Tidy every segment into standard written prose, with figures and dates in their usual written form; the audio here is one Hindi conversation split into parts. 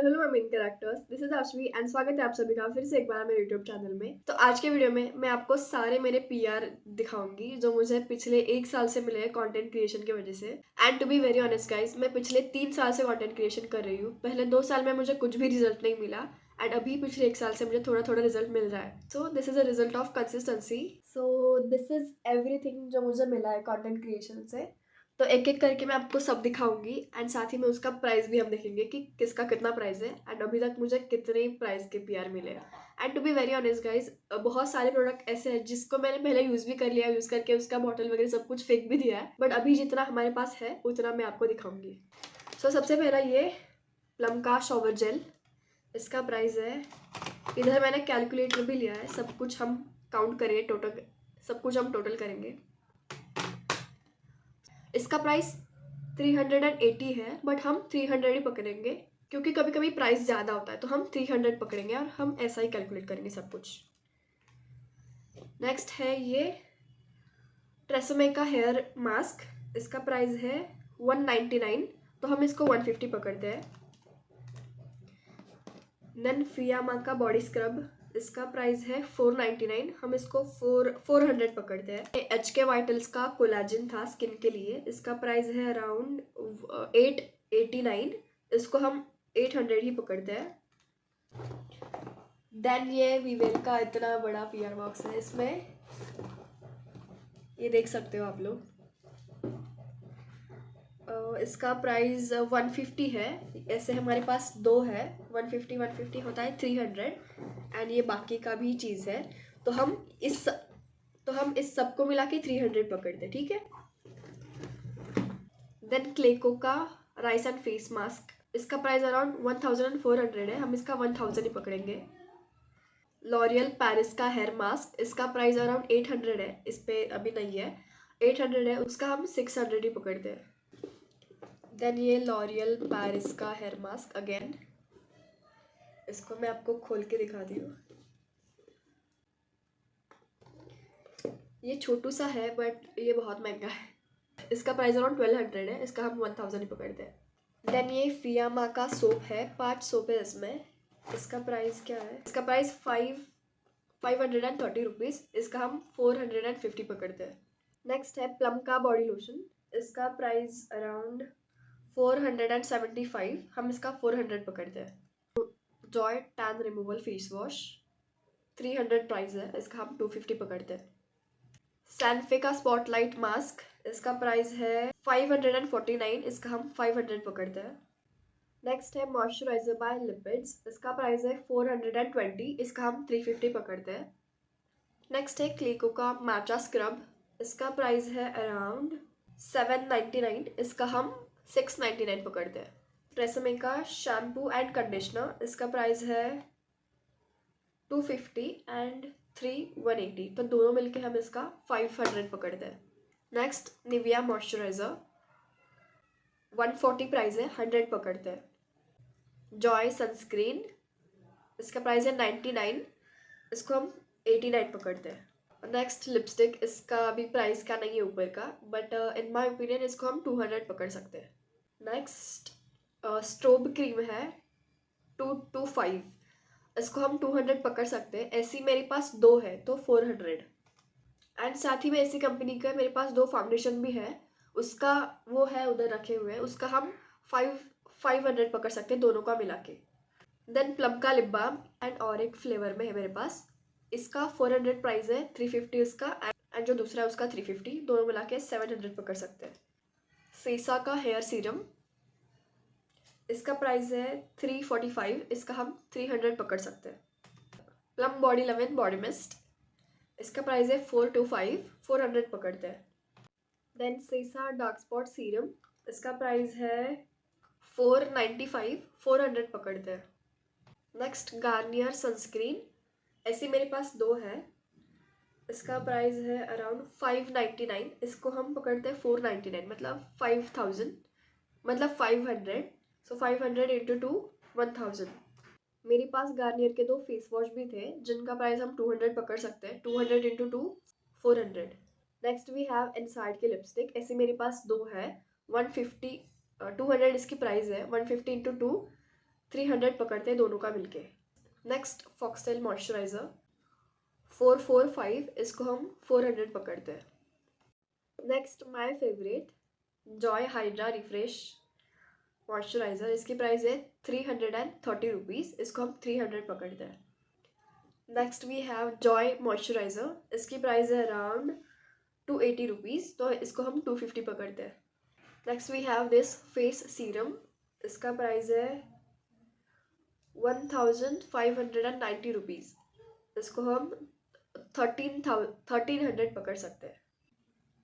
Hello my main characters, this is Aashvi and स्वागत है आप सभी का फिर से एक बार मेरे यूट्यूब चैनल में। तो आज के वीडियो में मैं आपको सारे मेरे पीआर दिखाऊंगी जो मुझे पिछले 1 साल से मिले हैं कंटेंट क्रिएशन की वजह से। And to be very honest guys, मैं पिछले 3 साल से कंटेंट क्रिएशन कर रही हूँ। पहले 2 साल में मुझे कुछ भी रिजल्ट नहीं मिला एंड अभी पिछले 1 साल से मुझे थोड़ा थोड़ा रिजल्ट मिल रहा है। So this is a result of consistency. So this is everything जो मुझे मिला है कंटेंट क्रिएशन से। तो एक एक करके मैं आपको सब दिखाऊंगी एंड साथ ही में उसका प्राइस भी हम देखेंगे कि किसका कितना प्राइस है एंड अभी तक मुझे कितने प्राइस के पीआर मिले। And to be very honest guys, बहुत सारे प्रोडक्ट ऐसे हैं जिसको मैंने पहले यूज़ भी कर लिया, यूज़ करके उसका बॉटल वगैरह सब कुछ फेंक भी दिया है, बट अभी जितना हमारे पास है उतना मैं आपको दिखाऊंगी। सो सबसे पहला ये प्लम का शॉवर जेल, इसका प्राइस है, इधर मैंने कैलकुलेटर भी लिया है, सब कुछ हम काउंट करेंगे, टोटल सब कुछ हम टोटल करेंगे। इसका प्राइस 380 है, बट हम 300 ही पकड़ेंगे क्योंकि कभी कभी प्राइस ज़्यादा होता है, तो हम 300 पकड़ेंगे और हम ऐसा ही कैलकुलेट करेंगे सब कुछ। नेक्स्ट है ये ट्रेसेमे का हेयर मास्क, इसका प्राइस है 199, तो हम इसको 150 पकड़ते हैं। देन फियामा का बॉडी स्क्रब, इसका प्राइस है 499, हम इसको 400 पकड़ते हैं। एच के वाइटल्स का कोलाजिन था स्किन के लिए, इसका प्राइस है अराउंड 889, इसको हम 800 ही पकड़ते हैं। देन ये वीवेल का इतना बड़ा पीआर बॉक्स है, इसमें ये देख सकते हो आप लोग, इसका प्राइस 150 है। ऐसे हमारे पास दो है, 150 होता है 300 एंड ये बाकी का भी चीज़ है, तो हम इस सब को मिला के 300 पकड़ते, ठीक है। देन क्लेको का राइस एंड फेस मास्क, इसका प्राइस अराउंड 1400 है, हम इसका 1000 ही पकड़ेंगे। लॉरियल पेरिस का हेयर मास्क, इसका प्राइस अराउंड 800 है, इस पे अभी नहीं है, 800 है, उसका हम 600 ही पकड़ते हैं। देन ये लॉरियल पेरिस का हेयर मास्क अगेन, इसको मैं आपको खोल के दिखाती हूँ। ये छोटू सा है बट ये बहुत महंगा है, इसका प्राइस अराउंड 1200 है, इसका हम 1000 ही पकड़ते हैं। देन ये फियामा का सोप है, 5 सोप है इसमें, इसका प्राइस क्या है, इसका प्राइस 530 रुपीज़, इसका हम 450 पकड़ते हैं। नेक्स्ट है प्लम का बॉडी लोशन, इसका प्राइस अराउंड 475, हम इसका 400 पकड़ते हैं। Joy tan removal face wash, 300 price है, इसका हम 250 पकड़ते हैं। सैनफे का स्पॉटलाइट मास्क, इसका प्राइस है 549, इसका हम 500 पकड़ते हैं। नेक्स्ट है मॉइस्चराइजर बाय लिपिड्स, इसका प्राइस है 420, इसका हम 350 पकड़ते हैं। नेक्स्ट है क्लेको का मैचा स्क्रब, इसका प्राइस है अराउंड 799, इसका हम 699 पकड़ते हैं। ट्रेसेमे का शैम्पू एंड कंडीशनर, इसका प्राइस है 250 एंड 180, तो दोनों मिलके हम इसका 500 पकड़ते हैं। नेक्स्ट निविया मॉइस्चराइजर, 140 प्राइस है, 100 पकड़ते हैं। जॉय सनस्क्रीन, इसका प्राइस है 99, इसको हम 89 पकड़ते हैं। नेक्स्ट लिपस्टिक, इसका अभी प्राइस का नहीं है ऊपर का, बट इन माय ओपिनियन इसको हम 200 पकड़ सकते हैं। नेक्स्ट स्ट्रोब क्रीम है 225, इसको हम 200 पकड़ सकते हैं। ऐसी मेरे पास दो है तो 400। एंड साथ ही में ऐसी कंपनी का मेरे पास दो फाउंडेशन भी है, उसका वो है उधर रखे हुए हैं, उसका हम 500 पकड़ सकते हैं दोनों का मिला के। देन प्लम का लिप बाम एंड और एक फ्लेवर में है मेरे पास, इसका 400 प्राइस है, 350 इसका एंड जो दूसरा है उसका 350, दोनों मिला के 700 पकड़ सकते हैं। सीसा का हेयर सीरम, इसका प्राइस है 345, इसका हम 300 पकड़ सकते हैं। प्लम बॉडी लवन बॉडी मिस्ट, इसका प्राइस है 425, 400 पकड़ते हैं। देन सीसा डार्क स्पॉट सीरम, इसका प्राइस है 495, 400 पकड़ते हैं। नेक्स्ट गार्नियर सनस्क्रीन, ऐसी मेरे पास दो है, इसका प्राइस है अराउंड 599, इसको हम पकड़ते हैं 499, मतलब 5000, मतलब 500, सो 500 इंटू 2 1000। मेरे पास गार्नियर के दो फेस वॉश भी थे जिनका प्राइस हम 200 पकड़ सकते हैं, 200 into 2 400। Next we have inside के लिपस्टिक, ऐसे मेरे पास दो है, 150 200 इसकी प्राइस है, 150 इंटू 2 300 पकड़ते हैं दोनों का मिलके। नेक्स्ट फॉक्सटेल मॉइस्चराइज़र 445, इसको हम 400 पकड़ते हैं। Next my favourite Joy Hydra Refresh moisturiser, इसकी प्राइस है 330 रुपीज़, इसको हम 300 पकड़ते हैं। Next we have Joy moisturiser, इसकी प्राइस है अराउंड 280 रुपीज़, तो इसको हम 250 पकड़ते हैं। Next we have this face serum, इसका प्राइस है 1590 रुपीज़, इसको हम 1300 पकड़ सकते हैं।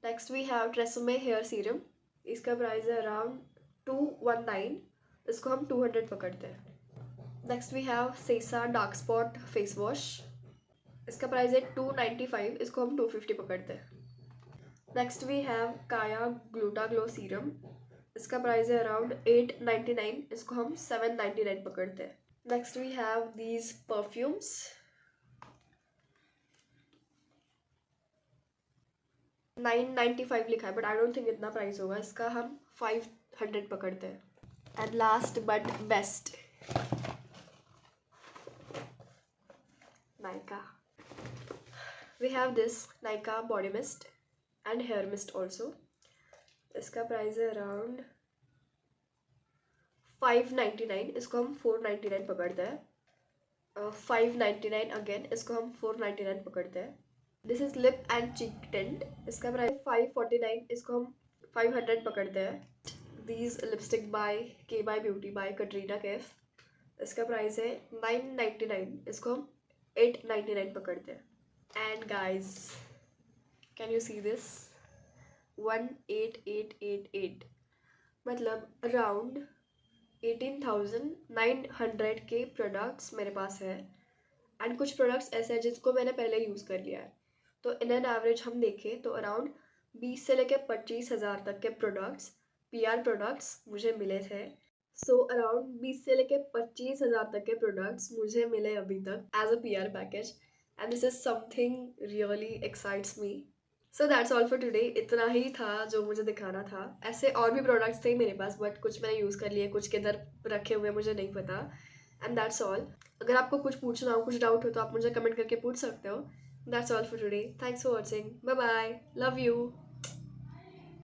Next we have Tresemme hair serum, इसका प्राइस है अराउंड 219, इसको हम 200 पकड़ते हैं। Next we have Sesa dark spot face wash, इसका प्राइस है 295, इसको हम 250 पकड़ते हैं। Next we have Kaya gluta glow serum, इसका प्राइस है अराउंड 899, इसको हम 799 पकड़ते हैं। Next we have these perfumes, $995 लिखा है, बट आई डोंट थिंक इतना प्राइस होगा, इसका हम 500 पकड़ते हैं। And last but best, Nykaa. We have this Nykaa body mist and hair mist also, इसका प्राइस है अराउंड 599, इसको हम 499 पकड़ते हैं। 599 अगेन, इसको हम 499 पकड़ते हैं। This is lip and cheek tint, इसका प्राइस 549, इसको हम 500 पकड़ते हैं। These lipstick by Kay by beauty by Katrina Kaif, इसका प्राइस है 999, इसको हम 899 पकड़ते हैं। And guys can you see this 18888, मतलब अराउंड 18,900 के प्रोडक्ट्स मेरे पास है। एंड कुछ प्रोडक्ट्स ऐसे हैं जिसको मैंने पहले यूज़ कर लिया है, तो इन एन एवरेज हम देखें तो अराउंड 20 से लेकर 25,000 तक के प्रोडक्ट्स PR प्रोडक्ट्स मुझे मिले थे। सो अराउंड 20 से लेकर 25,000 तक के प्रोडक्ट्स मुझे मिले अभी तक as a PR package, and this is something really excites me. So that's all for today, इतना ही था जो मुझे दिखाना था। ऐसे और भी प्रोडक्ट्स थे मेरे पास, बट कुछ मैंने यूज़ कर लिए, कुछ किधर रखे हुए मुझे नहीं पता। And that's all. अगर आपको कुछ पूछना हो, कुछ डाउट हो, तो आप मुझे कमेंट करके पूछ सकते हो। That's all for today, thanks for watching, bye bye, love you.